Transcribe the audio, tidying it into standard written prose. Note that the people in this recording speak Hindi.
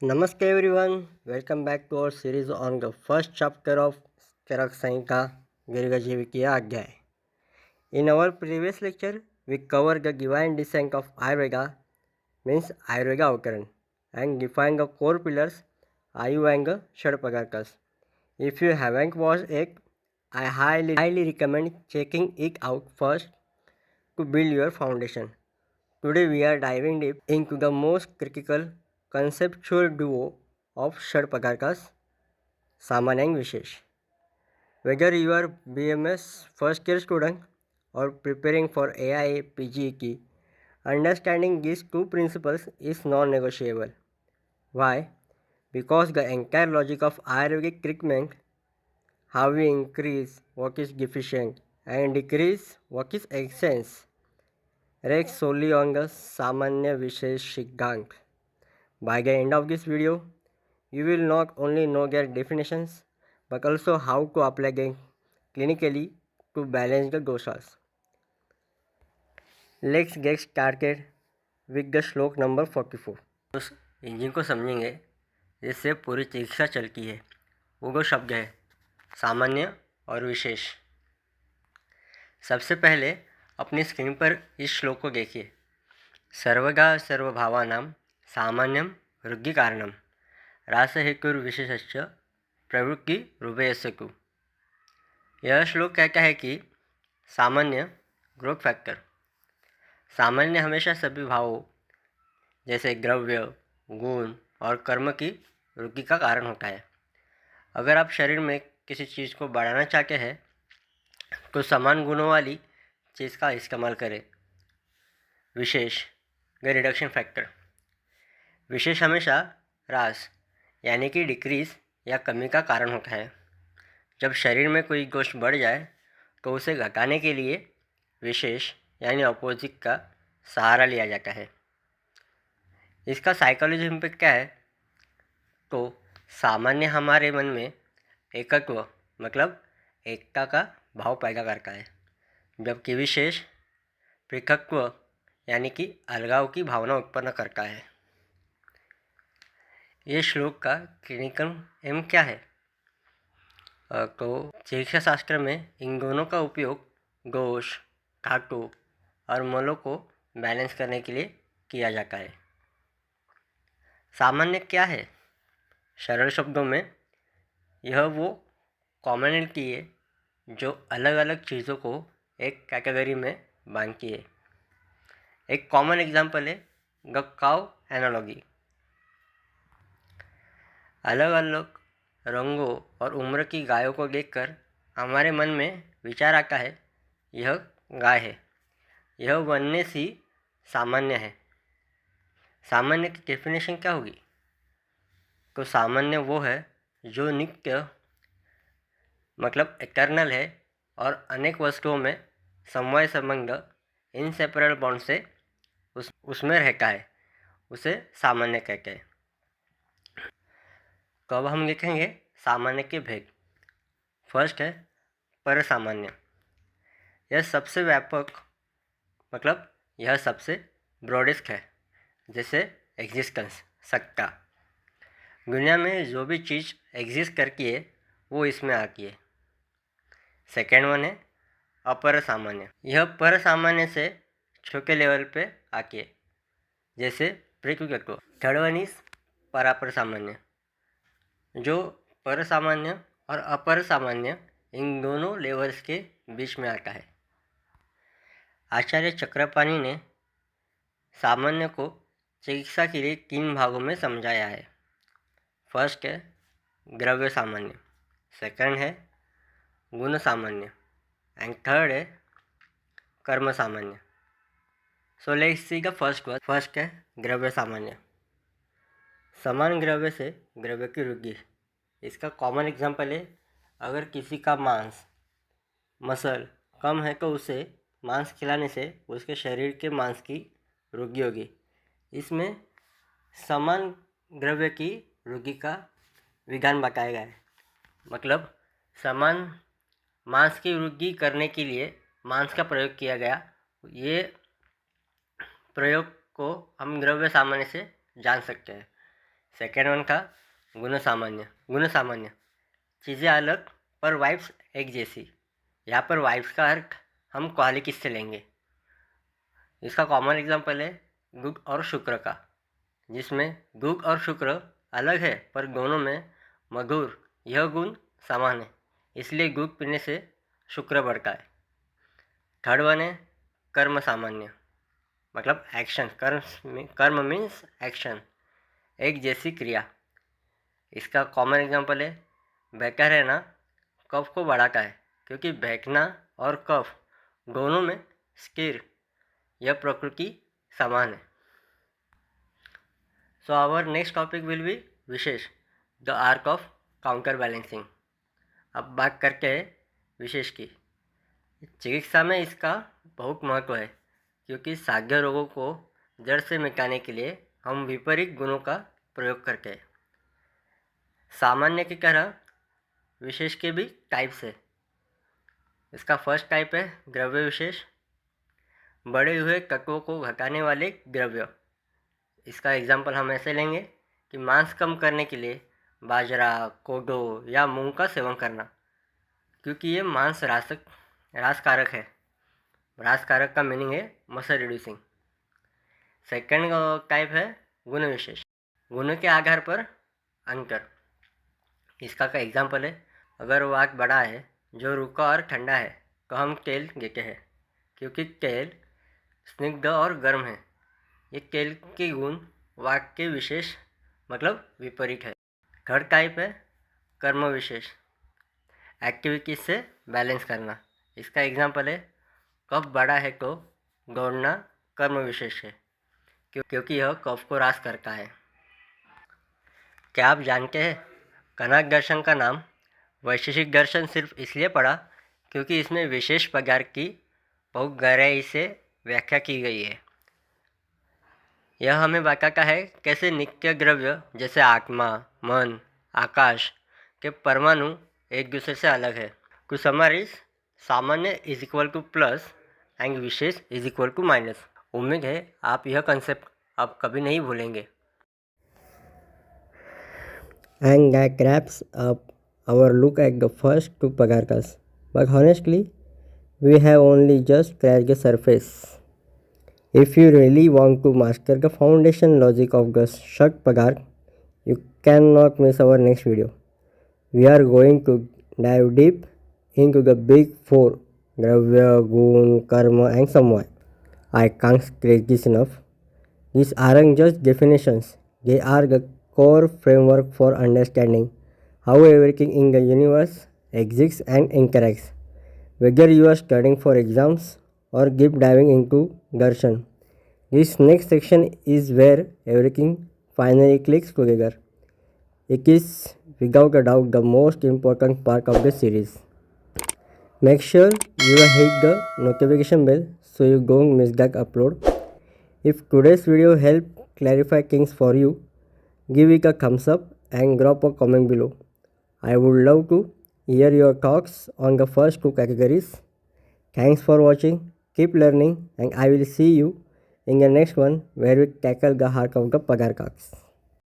Namaste everyone, welcome back to our series on the first chapter of Charak Sanhita Girgajivikiya Adhyay. In our previous lecture, we covered the divine descent of Ayurveda, means Ayurveda Avkaran, and defined the core pillars Ayu and Shadpagarkas. If you haven't watched it, I highly recommend checking it out first to build your foundation. Today we are diving deep into the most critical conceptual duo of Shadpagarkas, Samanya and Vishesh. Whether you are BMS first year student or preparing for AIA PGE, understanding these two principles is non-negotiable. Why? Because the entire logic of Ayurvedic treatment, how we increase what is deficient and decrease what is excess, rests solely on the Samanya Vishesh Siddhant. By the end of this video, you will not only know their definitions but also how to apply them clinically to balance the doshas. Let's get started with the श्लोक नंबर 44. उस इंजन को समझेंगे जिससे पूरी चिकित्सा चलती है। वो दो शब्द है सामान्य और विशेष। सबसे पहले अपनी स्क्रीन पर इस श्लोक को देखिए। सर्वगा सर्वभावानां सामान्यम वृद्धि कारणम रासहेतुर्विशेषश्च प्रवृत्ति रूपेयस्यकु। यह श्लोक कहता है कि सामान्य ग्रोथ फैक्टर, सामान्य हमेशा सभी भावों जैसे द्रव्य, गुण और कर्म की वृद्धि का कारण होता है। अगर आप शरीर में किसी चीज़ को बढ़ाना चाहते हैं तो समान गुणों वाली चीज़ का इस्तेमाल करें। विशेष द रिडक्शन फैक्टर, विशेष हमेशा ह्रास यानी कि डिक्रीज या कमी का कारण होता है। जब शरीर में कोई गोष्ठ बढ़ जाए तो उसे घटाने के लिए विशेष यानी अपोजिट का सहारा लिया जाता है। इसका साइकोलॉजी इम्पैक्ट क्या है? तो सामान्य हमारे मन में एकत्व मतलब एकता का भाव पैदा करता है, जबकि विशेष पृथकत्व यानी कि अलगाव की भावना उत्पन्न करता है। ये श्लोक का क्लिनिकल एम क्या है? तो चिकित्सा शास्त्र में इन दोनों का उपयोग दोष, धातु और मलों को बैलेंस करने के लिए किया जाता है। सामान्य क्या है? सरल शब्दों में यह वो कॉमनलिटी है जो अलग अलग चीज़ों को एक कैटेगरी में बांधती है। एक कॉमन एग्जाम्पल है द काउ एनालॉजी। अलग अलग रंगों और उम्र की गायों को देखकर हमारे मन में विचार आता है यह गाय है, यह बनने सी सामान्य है। सामान्य की डेफिनेशन क्या होगी? तो सामान्य वो है जो नित्य मतलब इटर्नल है और अनेक वस्तुओं में समवाय संबंध इनसेपरेबल बॉन्ड से उसमें रहता है, उसे सामान्य कहते हैं। तो अब हम देखेंगे सामान्य के भेद। फर्स्ट है पर सामान्य। यह सबसे व्यापक मतलब यह सबसे ब्रॉडेस्ट है, जैसे एग्जिस्टेंस, सत्ता। दुनिया में जो भी चीज़ एग्जिस्ट करती है वो इसमें आती है। सेकेंड वन है अपर सामान्य। यह पर सामान्य से छोटे लेवल पे आती है, जैसे पृथ्वी। थर्ड वन इज परापर सामान्य। जो पर सामान्य और अपर सामान्य इन दोनों लेवल्स के बीच में आता है। आचार्य चक्रपाणी ने सामान्य को चिकित्सा के लिए 3 भागों में समझाया है। फर्स्ट है द्रव्य सामान्य, सेकंड है गुण सामान्य एंड थर्ड है कर्म सामान्य। So let's see the first one. First है द्रव्य सामान्य। समान द्रव्य से द्रव्य की वृद्धि। इसका कॉमन एग्जांपल है अगर किसी का मांस मसल कम है तो उसे मांस खिलाने से उसके शरीर के मांस की वृद्धि होगी। इसमें समान द्रव्य की वृद्धि का विधान बताया गया है। मतलब समान मांस की वृद्धि करने के लिए मांस का प्रयोग किया गया। ये प्रयोग को हम द्रव्य सामान्य से जान सकते हैं। सेकेंड वन था गुण सामान्य चीज़ें अलग पर वाइब्स एक जैसी। यहाँ पर वाइब्स का अर्थ हम क्वाली किससे लेंगे। इसका कॉमन एग्जांपल है गुग और शुक्र का, जिसमें गुग और शुक्र अलग है पर दोनों में मधुर यह गुण समान है, इसलिए गुग पीने से शुक्र बढ़ता है। थर्ड वन है कर्म सामान्य, मतलब एक्शन। कर्म मीन्स एक्शन, एक जैसी क्रिया। इसका कॉमन एग्जांपल है बहका रहना कफ को बढ़ाता है, क्योंकि बहकना और कफ दोनों में स्थिर यह प्रकृति समान है। So our next topic will be विशेष, the arc of counter balancing. अब बात करते हैं विशेष की। चिकित्सा में इसका बहुत महत्व है, क्योंकि साध्य रोगों को जड़ से मिटाने के लिए हम विपरीत गुणों का प्रयोग करते हैं। सामान्य की तरह विशेष के भी टाइप्स है। इसका फर्स्ट टाइप है द्रव्य विशेष, बढ़े हुए तत्वों को घटाने वाले द्रव्य। इसका एग्जाम्पल हम ऐसे लेंगे कि मांस कम करने के लिए बाजरा, कोदो या मूंग का सेवन करना, क्योंकि ये मांस ह्रासकारक है। ह्रासकारक का मीनिंग है मसल रिड्यूसिंग। सेकंड टाइप है गुण विशेष, गुण के आधार पर अंतर। इसका का एग्जाम्पल है अगर वात बड़ा है जो रूखा और ठंडा है तो हम तेल देते हैं, क्योंकि तेल स्निग्ध और गर्म है। ये तेल के गुण वात के विशेष मतलब विपरीत है। थर्ड टाइप है कर्म विशेष, एक्टिविटीज से बैलेंस करना। इसका एग्जाम्पल है कफ बड़ा है तो दौड़ना कर्म विशेष है, क्योंकि यह कफ को ह्रास करता है। क्या आप जानते हैं कनक दर्शन का नाम वैशेषिक दर्शन सिर्फ इसलिए पड़ा क्योंकि इसमें विशेष पदार्थ की बहुत गहराई से व्याख्या की गई है। यह हमें बताता है कैसे नित्य द्रव्य जैसे आत्मा, मन, आकाश के परमाणु एक दूसरे से अलग है। टू समराइज, सामान्य is equal to plus and विशेष इज इक्वल टू माइनस। उम्मीद है आप यह कंसेप्ट अब कभी नहीं भूलेंगे। And that wraps up our look at the first two pagarkas. But honestly, we have only just scratched the surface. If you really want to master the foundation logic of the Shak Pagar, you cannot miss our next video. We are going to dive deep into the big four: Dravya, Gun, Karma, and Samvaya. I can't stress this enough. These aren't just definitions, they are the core framework for understanding how everything in the universe exists and interacts. Whether you are studying for exams or deep diving into darshan, this next section is where everything finally clicks together. It is without a doubt the most important part of the series. Make sure you hit the notification bell so you don't miss that upload. If today's video helped clarify things for you, give it a thumbs up and drop a comment below. I would love to hear your thoughts on the first two categories. Thanks for watching, keep learning, and I will see you in the next one where we tackle the heart of the Pagarkas.